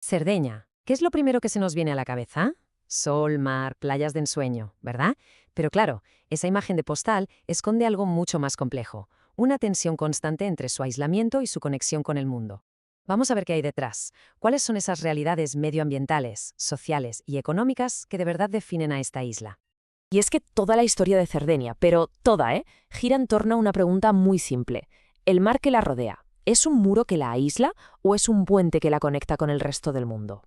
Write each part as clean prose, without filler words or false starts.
Cerdeña. ¿Qué es lo primero que se nos viene a la cabeza? Sol, mar, playas de ensueño, ¿verdad? Pero claro, esa imagen de postal esconde algo mucho más complejo, una tensión constante entre su aislamiento y su conexión con el mundo. Vamos a ver qué hay detrás. ¿Cuáles son esas realidades medioambientales, sociales y económicas que de verdad definen a esta isla? Y es que toda la historia de Cerdeña, pero toda, gira en torno a una pregunta muy simple. ¿El mar que la rodea es un muro que la aísla o es un puente que la conecta con el resto del mundo?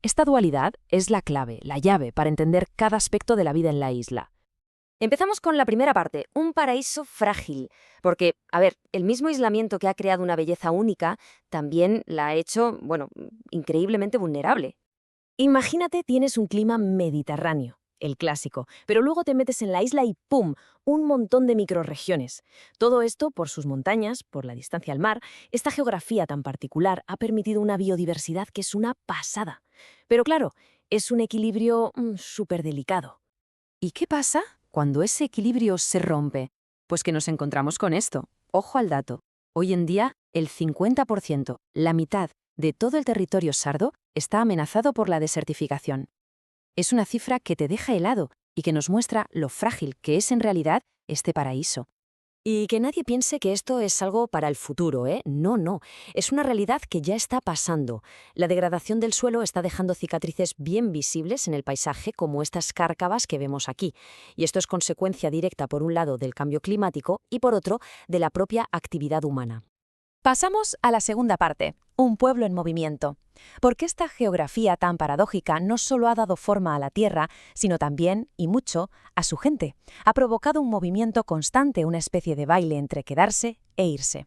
Esta dualidad es la clave, la llave para entender cada aspecto de la vida en la isla. Empezamos con la primera parte, un paraíso frágil, porque, a ver, el mismo aislamiento que ha creado una belleza única también la ha hecho, bueno, increíblemente vulnerable. Imagínate, tienes un clima mediterráneo, el clásico, pero luego te metes en la isla y ¡pum!, un montón de microrregiones. Todo esto, por sus montañas, por la distancia al mar, esta geografía tan particular ha permitido una biodiversidad que es una pasada. Pero claro, es un equilibrio súper delicado. ¿Y qué pasa cuando ese equilibrio se rompe? Pues que nos encontramos con esto. Ojo al dato. Hoy en día, el 50%, la mitad de todo el territorio sardo, está amenazado por la desertificación. Es una cifra que te deja helado y que nos muestra lo frágil que es en realidad este paraíso. Y que nadie piense que esto es algo para el futuro, ¿eh? No, no. Es una realidad que ya está pasando. La degradación del suelo está dejando cicatrices bien visibles en el paisaje, como estas cárcavas que vemos aquí. Y esto es consecuencia directa, por un lado, del cambio climático y, por otro, de la propia actividad humana. Pasamos a la segunda parte, un pueblo en movimiento. Porque esta geografía tan paradójica no solo ha dado forma a la Tierra, sino también, y mucho, a su gente. Ha provocado un movimiento constante, una especie de baile entre quedarse e irse.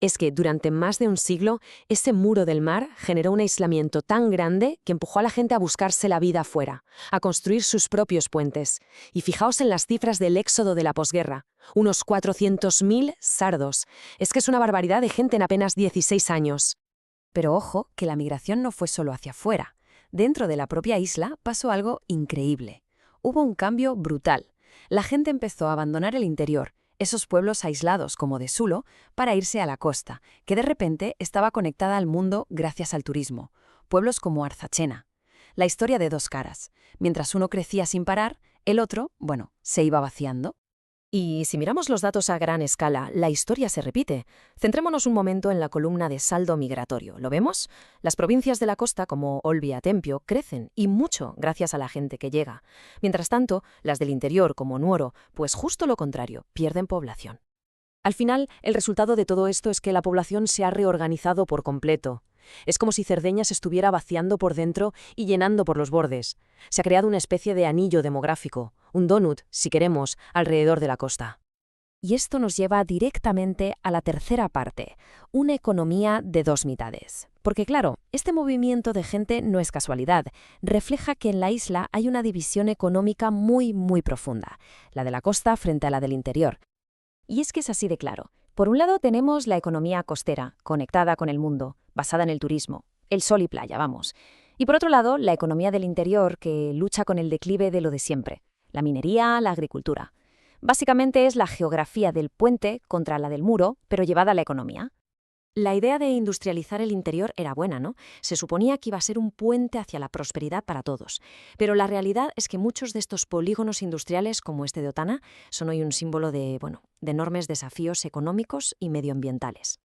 Es que durante más de un siglo, ese muro del mar generó un aislamiento tan grande que empujó a la gente a buscarse la vida afuera, a construir sus propios puentes. Y fijaos en las cifras del éxodo de la posguerra, unos 400.000 sardos. Es que es una barbaridad de gente en apenas 16 años. Pero ojo, que la migración no fue solo hacia afuera. Dentro de la propia isla pasó algo increíble. Hubo un cambio brutal. La gente empezó a abandonar el interior, esos pueblos aislados como de Sulo, para irse a la costa, que de repente estaba conectada al mundo gracias al turismo. Pueblos como Arzachena. La historia de dos caras. Mientras uno crecía sin parar, el otro, bueno, se iba vaciando. Y si miramos los datos a gran escala, la historia se repite. Centrémonos un momento en la columna de saldo migratorio. ¿Lo vemos? Las provincias de la costa, como Olbia, Tempio, crecen, y mucho gracias a la gente que llega. Mientras tanto, las del interior, como Nuoro, pues justo lo contrario, pierden población. Al final, el resultado de todo esto es que la población se ha reorganizado por completo. Es como si Cerdeña se estuviera vaciando por dentro y llenando por los bordes. Se ha creado una especie de anillo demográfico, un donut, si queremos, alrededor de la costa. Y esto nos lleva directamente a la tercera parte, una economía de dos mitades. Porque claro, este movimiento de gente no es casualidad, refleja que en la isla hay una división económica muy, muy profunda, la de la costa frente a la del interior. Y es que es así de claro. Por un lado tenemos la economía costera, conectada con el mundo, basada en el turismo, el sol y playa, vamos. Y por otro lado, la economía del interior, que lucha con el declive de lo de siempre, la minería, la agricultura. Básicamente es la geografía del puente contra la del muro, pero llevada a la economía. La idea de industrializar el interior era buena, ¿no? Se suponía que iba a ser un puente hacia la prosperidad para todos. Pero la realidad es que muchos de estos polígonos industriales, como este de Otana, son hoy un símbolo de enormes desafíos económicos y medioambientales.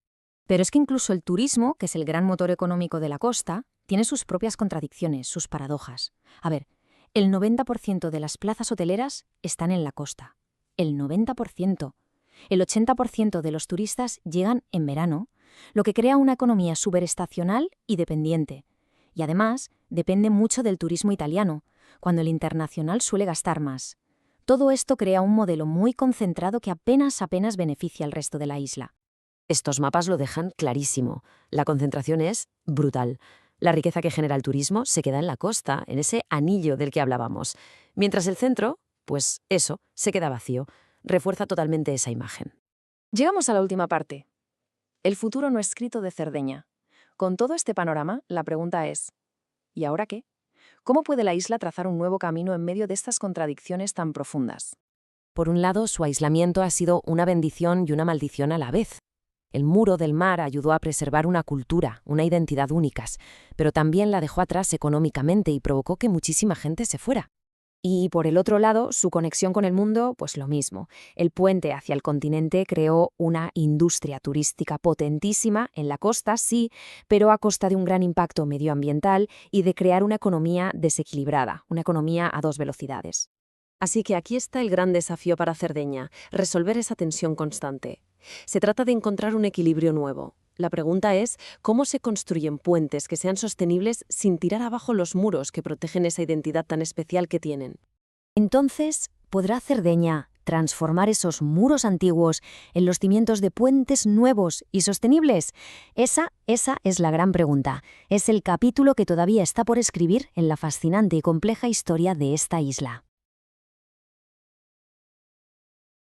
Pero es que incluso el turismo, que es el gran motor económico de la costa, tiene sus propias contradicciones, sus paradojas. A ver, el 90% de las plazas hoteleras están en la costa. El 90%. El 80% de los turistas llegan en verano, lo que crea una economía superestacional y dependiente. Y además, depende mucho del turismo italiano, cuando el internacional suele gastar más. Todo esto crea un modelo muy concentrado que apenas beneficia al resto de la isla. Estos mapas lo dejan clarísimo. La concentración es brutal. La riqueza que genera el turismo se queda en la costa, en ese anillo del que hablábamos. Mientras el centro, pues eso, se queda vacío. Refuerza totalmente esa imagen. Llegamos a la última parte. El futuro no escrito de Cerdeña. Con todo este panorama, la pregunta es, ¿y ahora qué? ¿Cómo puede la isla trazar un nuevo camino en medio de estas contradicciones tan profundas? Por un lado, su aislamiento ha sido una bendición y una maldición a la vez. El muro del mar ayudó a preservar una cultura, una identidad únicas, pero también la dejó atrás económicamente y provocó que muchísima gente se fuera. Y por el otro lado, su conexión con el mundo, pues lo mismo. El puente hacia el continente creó una industria turística potentísima en la costa, sí, pero a costa de un gran impacto medioambiental y de crear una economía desequilibrada, una economía a dos velocidades. Así que aquí está el gran desafío para Cerdeña, resolver esa tensión constante. Se trata de encontrar un equilibrio nuevo. La pregunta es, ¿cómo se construyen puentes que sean sostenibles sin tirar abajo los muros que protegen esa identidad tan especial que tienen? Entonces, ¿podrá Cerdeña transformar esos muros antiguos en los cimientos de puentes nuevos y sostenibles? Esa es la gran pregunta. Es el capítulo que todavía está por escribir en la fascinante y compleja historia de esta isla.